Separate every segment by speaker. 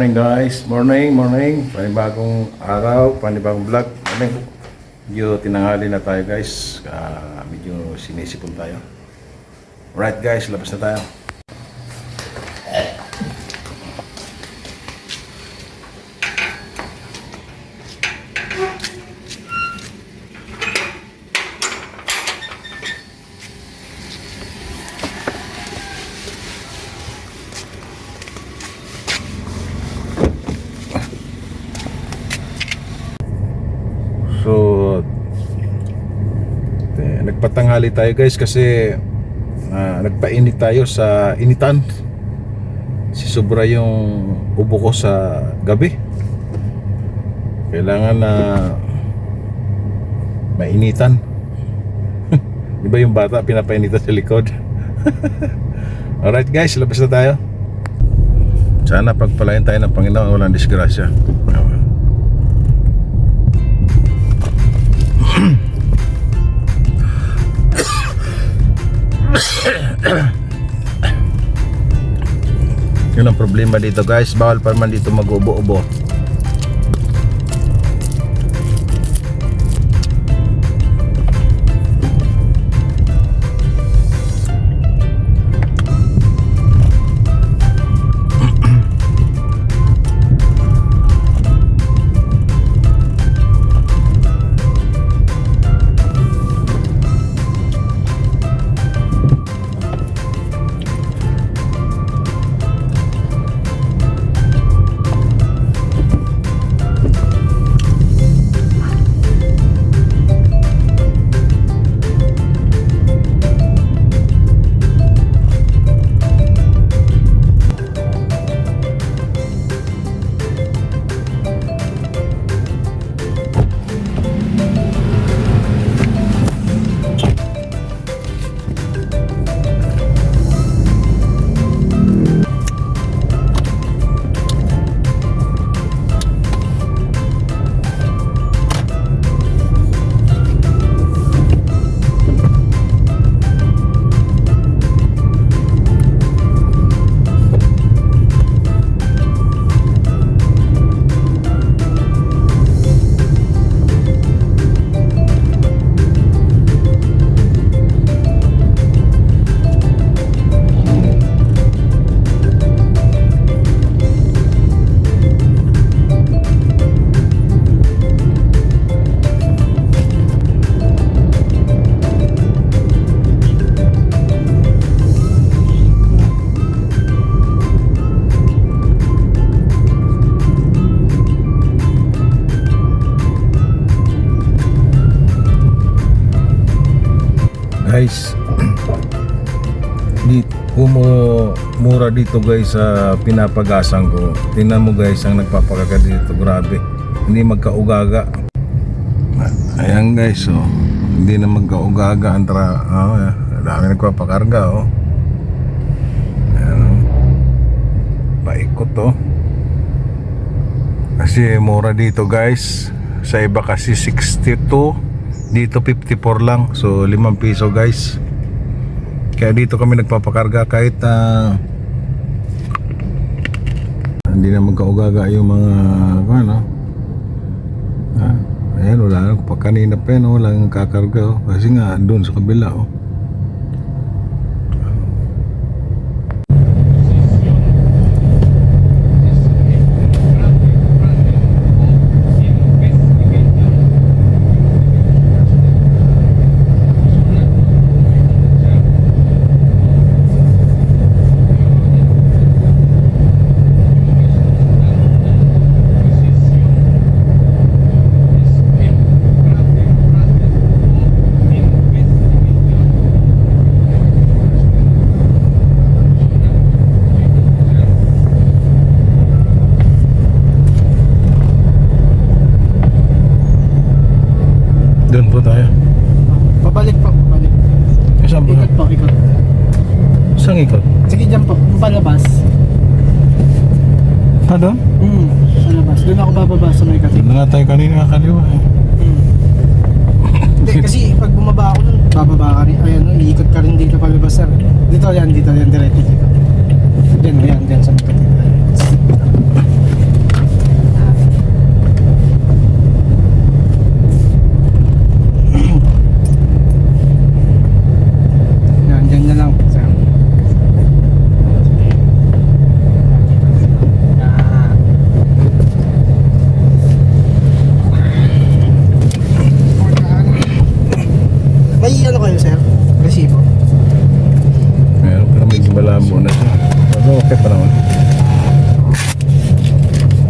Speaker 1: morning guys. Morning. Panibagong araw, panibagong vlog. Medyo tinanghali na tayo guys. Medyo sinisipon tayo. Alright guys, labas na tayo. So, nagpatanghali tayo guys kasi nagpainit tayo sa initan. Sobra yung ubo ko sa gabi. Kailangan na mainitan. Di ba yung bata pinapainitan sa likod? Alright guys, labas na tayo. Sana pagpalain tayo ng Panginoon, walang disgrasya. Yun ang problema dito guys, bawal pa naman dito mag-ubo-ubo. Guys, mura dito guys sa pinapagasan ko. Tingnan mo guys ang nagpapakaga dito, grabe. Hindi magkaugaga. Ayan guys, oh. Hindi na magkaugaga ang dami nagpapakarga, oh. Ayan, oh. Paikot, oh. Kasi mura dito guys. Sa iba kasi 62, dito 54 lang. So 5 piso guys. Kaya dito kami nagpapakarga kahit hindi na magkaugaga yung mga ano. Ayan, wala na pa kanina pa yan, wala nang kakarga, oh. Kasi nga doon sa kabila, oh. Doon po tayo.
Speaker 2: Pabalik po, pabalik.
Speaker 1: Saan po?
Speaker 2: Ikot po, ikot.
Speaker 1: Saan ikot?
Speaker 2: Sige, dyan po, palabas.
Speaker 1: Doon?
Speaker 2: Palabas. Doon ako bababa sa may kating.
Speaker 1: Doon na nga tayo kanina kaliwa, eh.
Speaker 2: Hindi, kasi pag bumaba ako nun, bababa ka rin. Ayan, iikot ka rin dito palabas, sir. Dito yan, diretso dito. Diyan sa may kating.
Speaker 1: malabo na siya. Pero okay pa naman.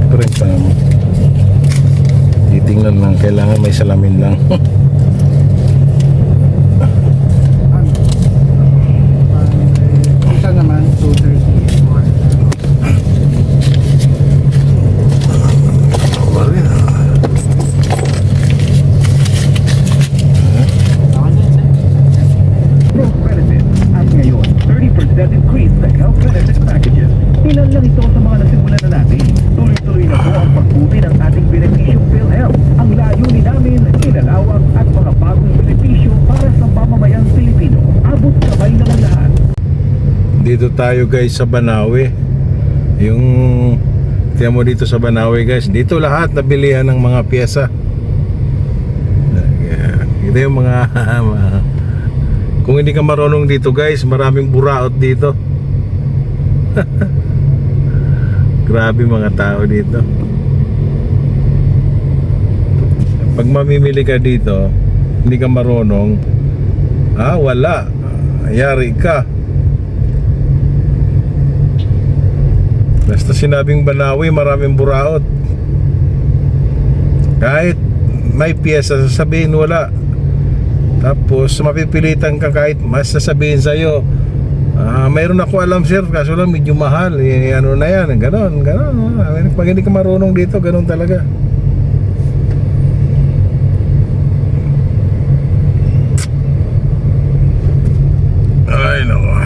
Speaker 1: Ito rin pa naman. Titingnan lang, kailangan may salamin lang.
Speaker 2: Isa naman, 230.
Speaker 3: Pro benefit. At ngayon, 30% increase sa health benefit packages. Ilan lang ito sa mga nasimulan na natin. Tuloy-tuloy na po ang pagbuti ng ating benepisyong PhilHealth. Ang layunin namin, ilalawak at mga bagong benepisyo para sa mamamayang Pilipino. Abot kamay na lang lahat.
Speaker 1: Dito tayo guys sa Banawe. Yung tiyan mo dito sa Banawe guys, dito lahat nabilihan ng mga pyesa. Ito yung mga kung hindi ka marunong dito guys, maraming buraot dito. Grabe mga tao dito. Pag mamimili ka dito, hindi ka marunong, wala, yari ka. Basta sinabing Banawe, maraming buraot. Kahit may piyesa, sasabihin wala. Tapos mapipilitan ka kahit mas sasabihin sa'yo, mayroon ako alam sir, kaso lang medyo mahal. Ano na yan, ganon. Pag hindi ka marunong dito, ganon talaga. Ay nako.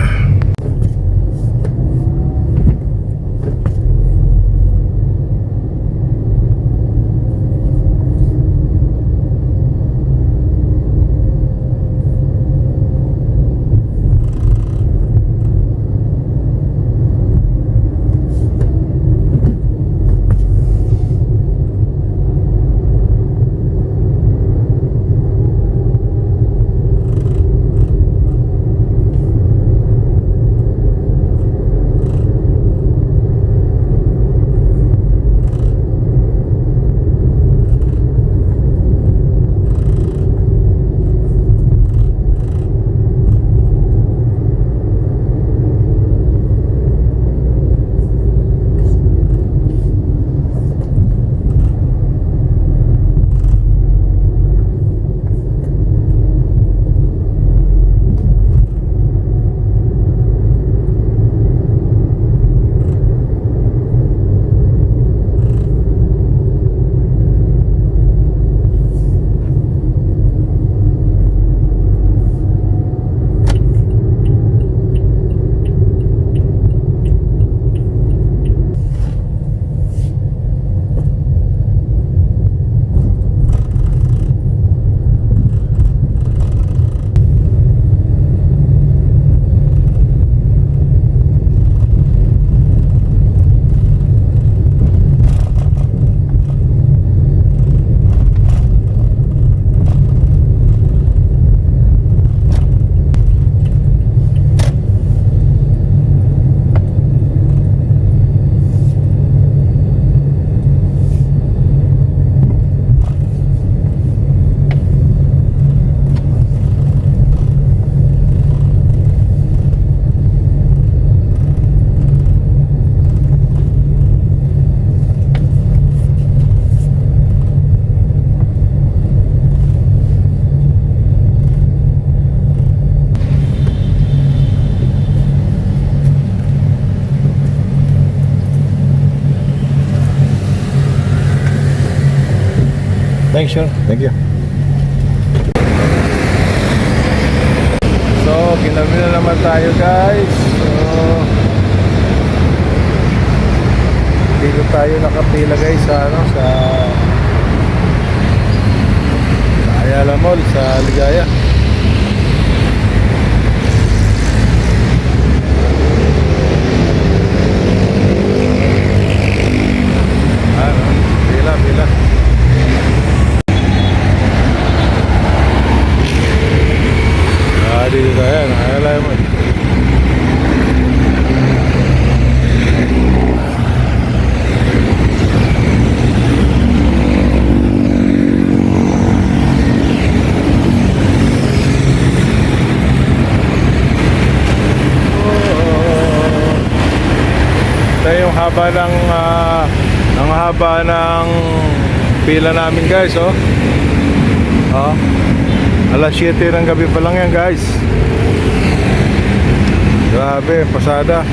Speaker 1: Thanks, sure. Thank you. So, kinabi na naman tayo guys. So, dito tayo nakapila guys sa Ayala Mall sa Ligaya. Pila. Dito tayo, Ayala Mall. ang haba ng pila namin guys, oh. Oh. Alas 7 ng gabi pa lang yan guys. Grabe, pasada.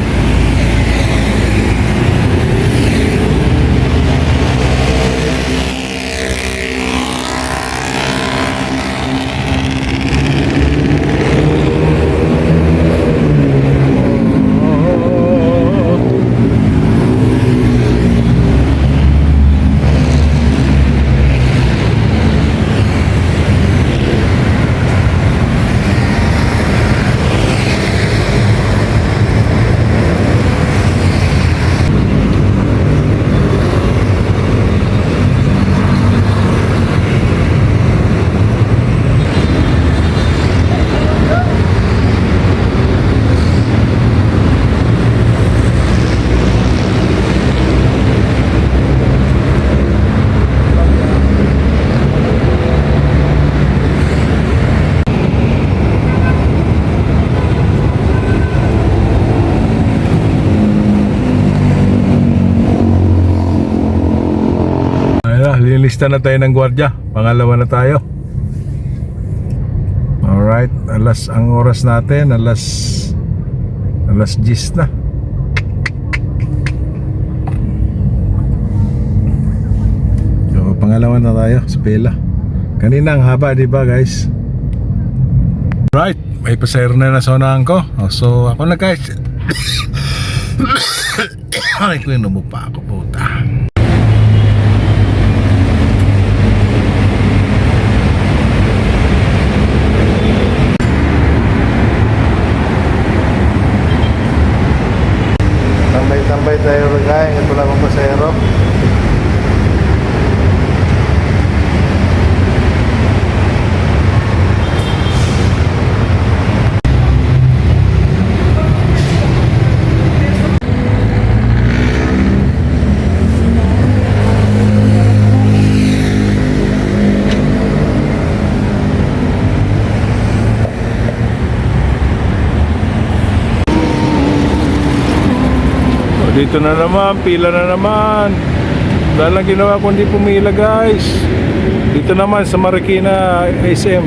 Speaker 1: Lilista na tayo ng gwardiya. Pangalawa na tayo. Alright, ang oras natin alas 10 na. So, pangalawa na tayo sa pila. Kanina ang haba, di ba guys? Right, may pasahero na nasonahan ko. So ako na guys. Ay, ko inubo pa ako, puta. Tambay tayo guys, ito lang ang pasahero. Dito na naman, pila na naman. Dahil lang ginawa kundi pumila guys. Dito naman sa Marikina SM.